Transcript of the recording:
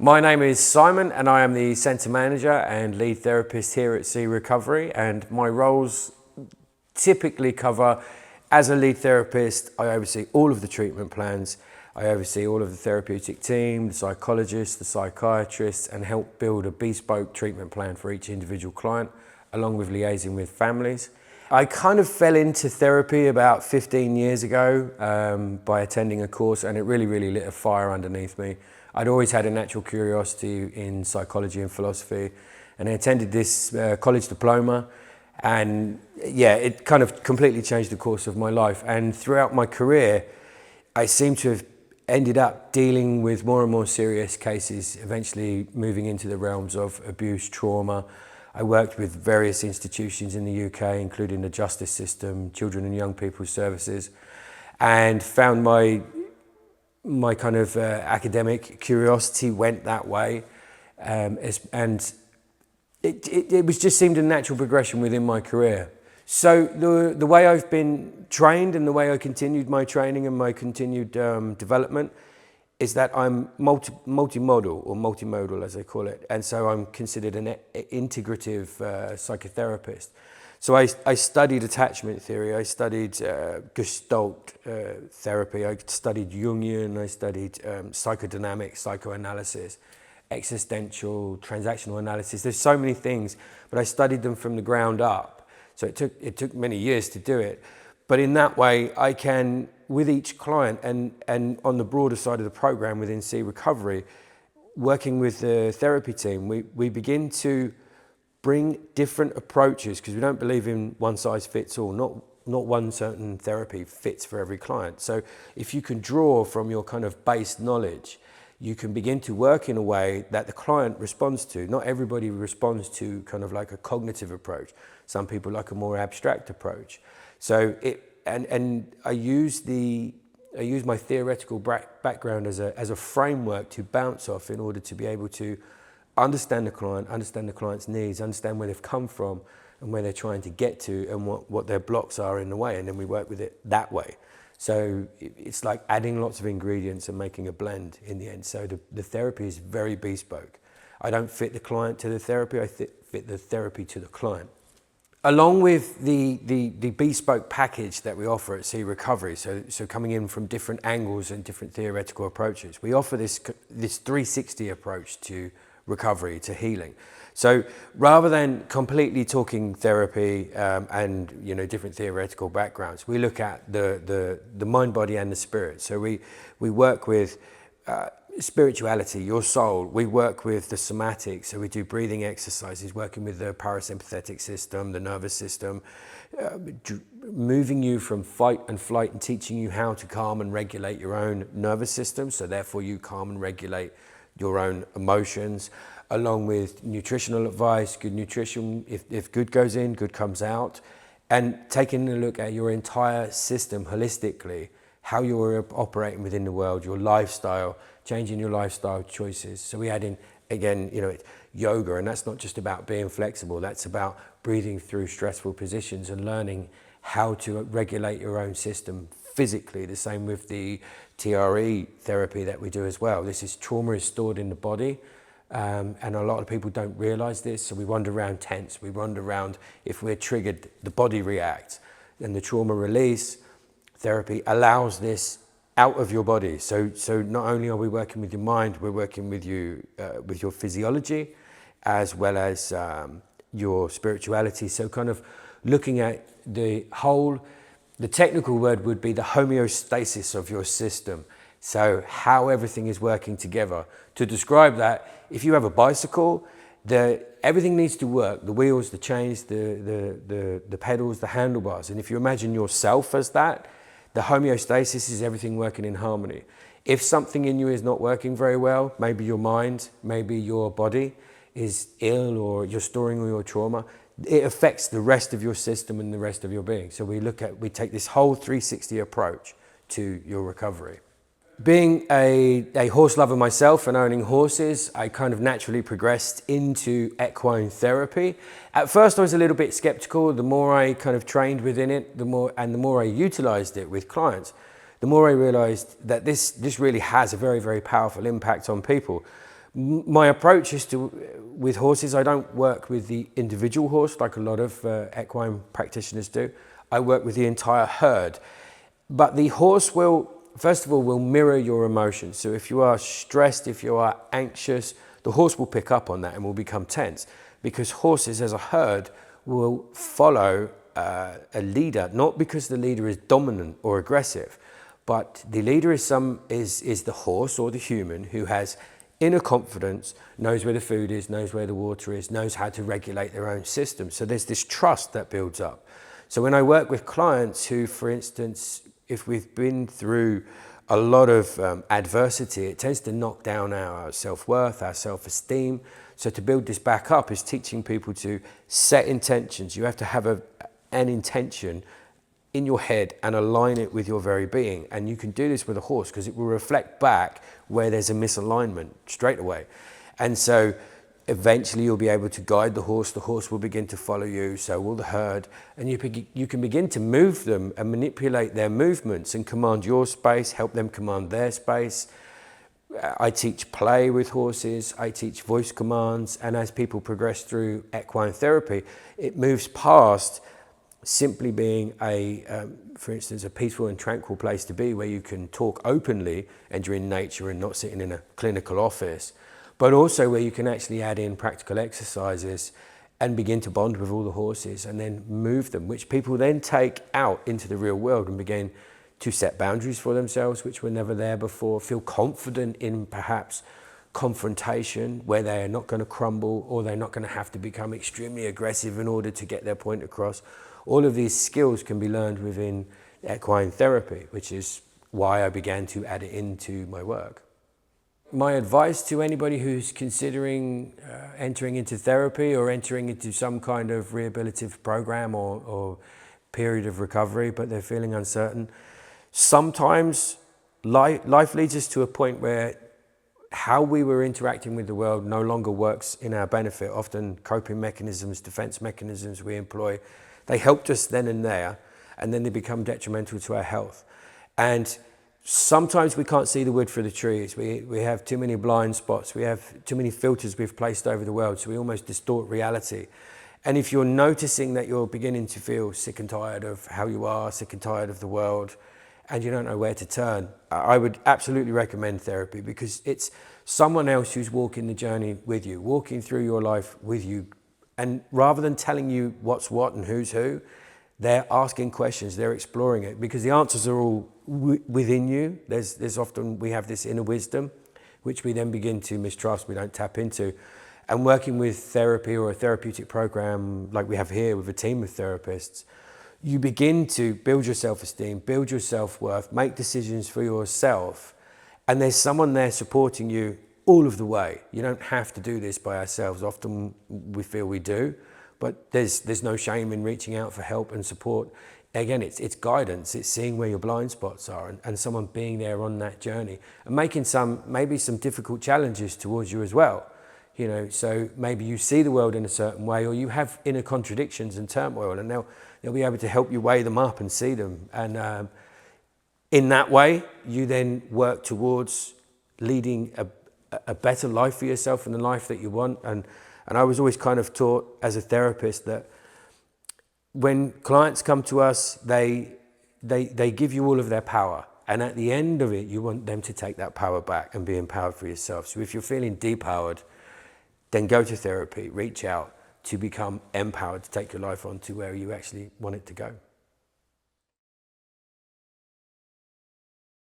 My name is Simon and I am the Centre Manager and Lead Therapist here at C Recovery, and my roles typically cover, as a lead therapist, I oversee all of the treatment plans, I oversee all of the therapeutic team, the psychologists, the psychiatrists, and help build a bespoke treatment plan for each individual client, along with liaising with families. I kind of fell into therapy about 15 years ago by attending a course, and it really lit a fire underneath me. I'd always had a natural curiosity in psychology and philosophy, and I attended this college diploma, and yeah, it kind of completely changed the course of my life. And throughout my career, I seem to have ended up dealing with more and more serious cases, eventually moving into the realms of abuse, trauma. I worked with various institutions in the UK, including the justice system, children and young people's services, and found my kind of academic curiosity went that way, and it was just seemed a natural progression within my career. So the way I've been trained and the way I continued my training and my continued development is that I'm multimodal, or multimodal as they call it, and so I'm considered an integrative psychotherapist. So I studied attachment theory, I studied Gestalt therapy, I studied Jungian, I studied psychodynamics, psychoanalysis, existential, transactional analysis. There's so many things, but I studied them from the ground up. So it took many years to do it. But in that way, I can, with each client and on the broader side of the program within C Recovery, working with the therapy team, we begin to bring different approaches, because we don't believe in one size fits all. Not one certain therapy fits for every client. So if you can draw from your kind of base knowledge, you can begin to work in a way that the client responds to. Not everybody responds to kind of like a cognitive approach. Some people like a more abstract approach. So I use my theoretical background as a framework to bounce off in order to be able to understand the client's needs, understand where they've come from and where they're trying to get to, and what their blocks are in the way, and then we work with it that way. So it's like adding lots of ingredients and making a blend in the end. So the therapy is very bespoke. I don't fit the client to the therapy, I fit the therapy to the client. Along with the bespoke package that we offer at C Recovery, so coming in from different angles and different theoretical approaches, we offer this 360 approach to recovery, to healing. So rather than completely talking therapy and different theoretical backgrounds, we look at the mind, body and the spirit. So we work with spirituality, your soul. We work with the somatics, so we do breathing exercises, working with the parasympathetic system, the nervous system, moving you from fight and flight and teaching you how to calm and regulate your own nervous system, so therefore you calm and regulate your own emotions, along with nutritional advice, good nutrition. If good goes in, good comes out, and taking a look at your entire system holistically, how you're operating within the world, your lifestyle, changing your lifestyle choices. So we add in, again, yoga, and that's not just about being flexible, that's about breathing through stressful positions and learning how to regulate your own system physically. The same with the TRE therapy that we do as well. Trauma is stored in the body, and a lot of people don't realize this. So we wander around tense, we wander around, if we're triggered, the body reacts, and the trauma release therapy allows this out of your body. So not only are we working with your mind, we're working with you with your physiology, as well as your spirituality. So kind of looking at the technical word would be the homeostasis of your system. So how everything is working together. To describe that, if you have a bicycle, everything needs to work. The wheels, the chains, the pedals, the handlebars. And if you imagine yourself as that, the homeostasis is everything working in harmony. If something in you is not working very well, maybe your mind, maybe your body is ill, or you're storing all your trauma, it affects the rest of your system and the rest of your being. So we take this whole 360 approach to your recovery. Being a horse lover myself and owning horses, I kind of naturally progressed into equine therapy. At first I was a little bit skeptical. The more I kind of trained within it, the more I utilized it with clients, the more I realized that this really has a very, very powerful impact on people. My approach is to, with horses, I don't work with the individual horse like a lot of equine practitioners do. I work with the entire herd. But the horse will, first of all, will mirror your emotions. So if you are stressed, if you are anxious, the horse will pick up on that and will become tense, because horses as a herd will follow a leader, not because the leader is dominant or aggressive, but the leader is the horse or the human who has inner confidence, knows where the food is, knows where the water is, knows how to regulate their own system. So there's this trust that builds up. So when I work with clients who, for instance, if we've been through a lot of adversity, it tends to knock down our self-worth, our self-esteem. So to build this back up is teaching people to set intentions. You have to have an intention in your head and align it with your very being. And you can do this with a horse because it will reflect back where there's a misalignment straight away. And so eventually you'll be able to guide the horse will begin to follow you, so will the herd, and you can begin to move them and manipulate their movements and command your space, help them command their space. I teach play with horses, I teach voice commands, and as people progress through equine therapy, it moves past simply being for instance, a peaceful and tranquil place to be where you can talk openly and you're in nature and not sitting in a clinical office, but also where you can actually add in practical exercises and begin to bond with all the horses and then move them, which people then take out into the real world and begin to set boundaries for themselves, which were never there before, feel confident in perhaps confrontation where they are not going to crumble or they're not going to have to become extremely aggressive in order to get their point across. All of these skills can be learned within equine therapy, which is why I began to add it into my work. My advice to anybody who's considering entering into therapy or entering into some kind of rehabilitative program or period of recovery, but they're feeling uncertain, sometimes life leads us to a point where how we were interacting with the world no longer works in our benefit. Often coping mechanisms, defense mechanisms we employ, they helped us then and there, and then they become detrimental to our health. And sometimes we can't see the wood for the trees. We have too many blind spots. We have too many filters we've placed over the world, so we almost distort reality. And if you're noticing that you're beginning to feel sick and tired of how you are, sick and tired of the world, and you don't know where to turn, I would absolutely recommend therapy, because it's someone else who's walking the journey with you, walking through your life with you. And rather than telling you what's what and who's who, they're asking questions, they're exploring it, because the answers are all within you. There's often, we have this inner wisdom, which we then begin to mistrust, we don't tap into. And working with therapy or a therapeutic program like we have here with a team of therapists, you begin to build your self-esteem, build your self-worth, make decisions for yourself, and there's someone there supporting you all of the way. You don't have to do this by ourselves. Often we feel we do, but there's no shame in reaching out for help and support. Again, it's guidance, it's seeing where your blind spots are and someone being there on that journey and making maybe some difficult challenges towards you as well. You know, so maybe you see the world in a certain way, or you have inner contradictions and turmoil, and they'll be able to help you weigh them up and see them. And in that way, you then work towards leading a better life for yourself and the life that you want. And I was always kind of taught as a therapist that when clients come to us, they give you all of their power. And at the end of it, you want them to take that power back and be empowered for yourself. So if you're feeling depowered, then go to therapy, reach out to become empowered to take your life on to where you actually want it to go.